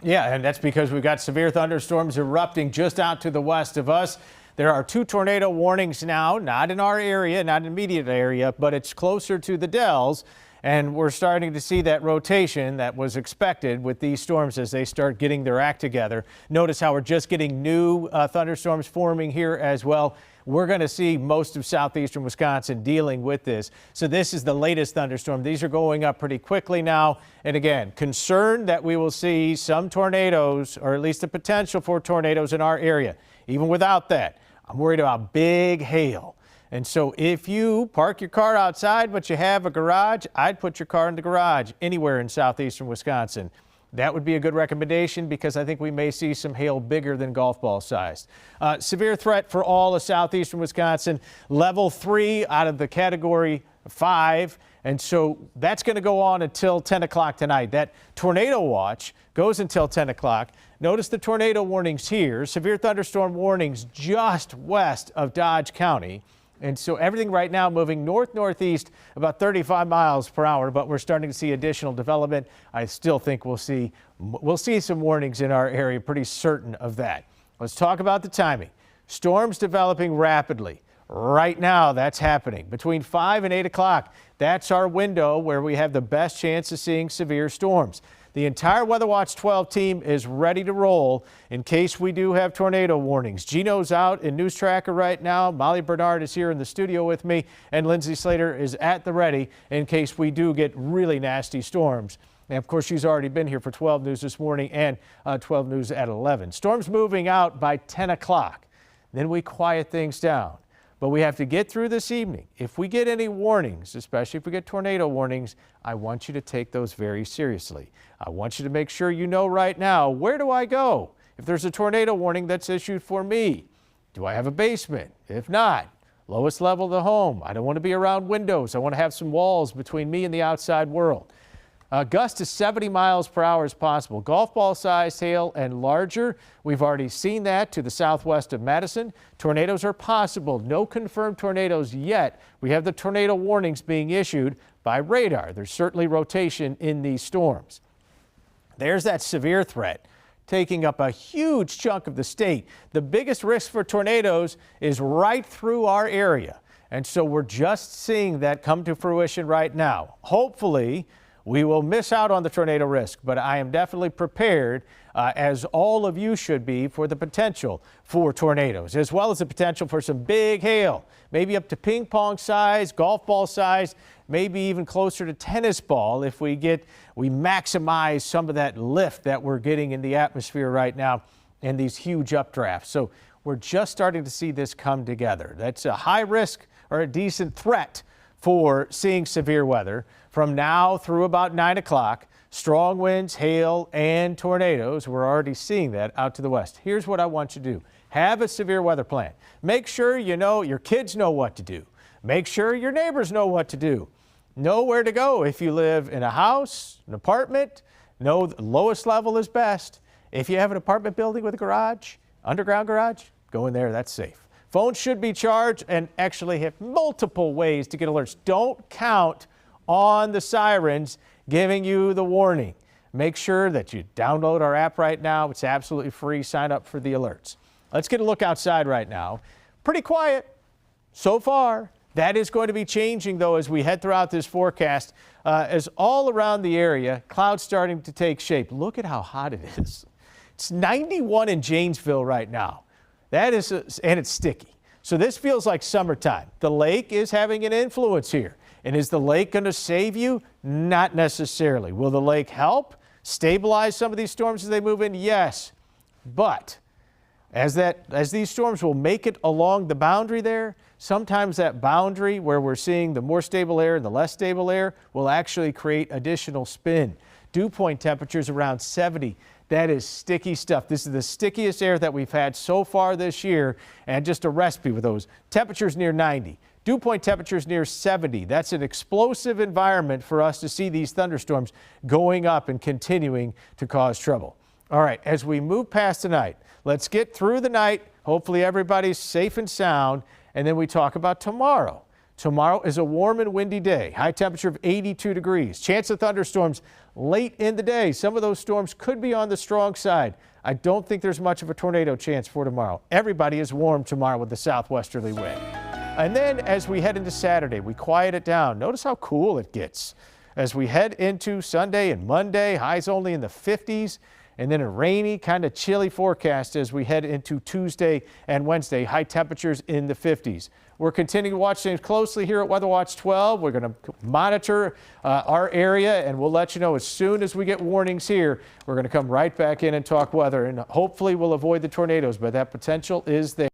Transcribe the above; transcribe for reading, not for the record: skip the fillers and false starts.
Yeah, and that's because we've got severe thunderstorms erupting just out to the west of us. There are 2 tornado warnings now, not in our area, not an immediate area, but it's closer to the Dells. And we're starting to see that rotation that was expected with these storms as they start getting their act together. Notice how we're just getting new thunderstorms forming here as well. We're going to see most of southeastern Wisconsin dealing with this. So this is the latest thunderstorm. These are going up pretty quickly now. And again, concerned that we will see some tornadoes, or at least the potential for tornadoes in our area. Even without that, I'm worried about big hail. And so if you park your car outside, but you have a garage, I'd put your car in the garage anywhere in southeastern Wisconsin. That would be a good recommendation because I think we may see some hail bigger than golf ball sized. Severe threat for all of southeastern Wisconsin, level 3 out of the category 5. And so that's going to go on until 10 o'clock tonight. That tornado watch goes until 10 o'clock. Notice the tornado warnings here. Severe thunderstorm warnings just west of Dodge County. And so everything right now moving north-northeast about 35 miles per hour, but we're starting to see additional development. I still think we'll see some warnings in our area, pretty certain of that. Let's talk about the timing. Storms developing rapidly. Right now, that's happening. Between 5 and 8 o'clock, that's our window where we have the best chance of seeing severe storms. The entire Weather Watch 12 team is ready to roll in case we do have tornado warnings. Gino's out in News Tracker right now. Molly Bernard is here in the studio with me, and Lindsay Slater is at the ready in case we do get really nasty storms. And of course, she's already been here for 12 News this morning and 12 News at 11. Storms moving out by 10 o'clock. Then we quiet things down. But we have to get through this evening. If we get any warnings, especially if we get tornado warnings, I want you to take those very seriously. I want you to make sure you know right now, where do I go if there's a tornado warning that's issued for me? Do I have a basement? If not, lowest level of the home. I don't want to be around windows. I want to have some walls between me and the outside world. Gusts to 70 miles per hour is possible. Golf ball sized hail and larger. We've already seen that to the southwest of Madison. Tornadoes are possible. No confirmed tornadoes yet. We have the tornado warnings being issued by radar. There's certainly rotation in these storms. There's that severe threat taking up a huge chunk of the state. The biggest risk for tornadoes is right through our area. And so we're just seeing that come to fruition right now. Hopefully, we will miss out on the tornado risk, but I am definitely prepared, as all of you should be, for the potential for tornadoes, as well as the potential for some big hail, maybe up to ping pong size, golf ball size, maybe even closer to tennis ball if we maximize some of that lift that we're getting in the atmosphere right now and these huge updrafts. So we're just starting to see this come together. That's a high risk or a decent threat for seeing severe weather from now through about 9 o'clock. Strong winds, hail, and tornadoes. We're already seeing that out to the west. Here's what I want you to do. Have a severe weather plan. Make sure you know your kids know what to do. Make sure your neighbors know what to do. Know where to go if you live in a house, an apartment. Know the lowest level is best. If you have an apartment building with a garage, underground garage, go in there. That's safe. Phones should be charged and actually have multiple ways to get alerts. Don't count on the sirens giving you the warning. Make sure that you download our app right now. It's absolutely free. Sign up for the alerts. Let's get a look outside right now. Pretty quiet so far. That is going to be changing, though, as we head throughout this forecast. As all around the area, clouds starting to take shape. Look at how hot it is. It's 91 in Janesville right now. That is, and it's sticky. So this feels like summertime. The lake is having an influence here. And is the lake going to save you? Not necessarily. Will the lake help stabilize some of these storms as they move in? Yes. But as these storms will make it along the boundary there, sometimes that boundary where we're seeing the more stable air and the less stable air will actually create additional spin. Dew point temperatures around 70. That is sticky stuff. This is the stickiest air that we've had so far this year, and just a recipe with those temperatures near 90. Dew point temperatures near 70. That's an explosive environment for us to see these thunderstorms going up and continuing to cause trouble. All right, as we move past tonight, let's get through the night. Hopefully everybody's safe and sound, and then we talk about tomorrow. Tomorrow is a warm and windy day. High temperature of 82 degrees. Chance of thunderstorms late in the day. Some of those storms could be on the strong side. I don't think there's much of a tornado chance for tomorrow. Everybody is warm tomorrow with the southwesterly wind. And then as we head into Saturday, we quiet it down. Notice how cool it gets. As we head into Sunday and Monday, highs only in the 50s. And then a rainy, kind of chilly forecast as we head into Tuesday and Wednesday. High temperatures in the 50s. We're continuing to watch things closely here at Weather Watch 12. We're going to monitor our area, and we'll let you know as soon as we get warnings here. We're going to come right back in and talk weather, and hopefully we'll avoid the tornadoes, but that potential is there.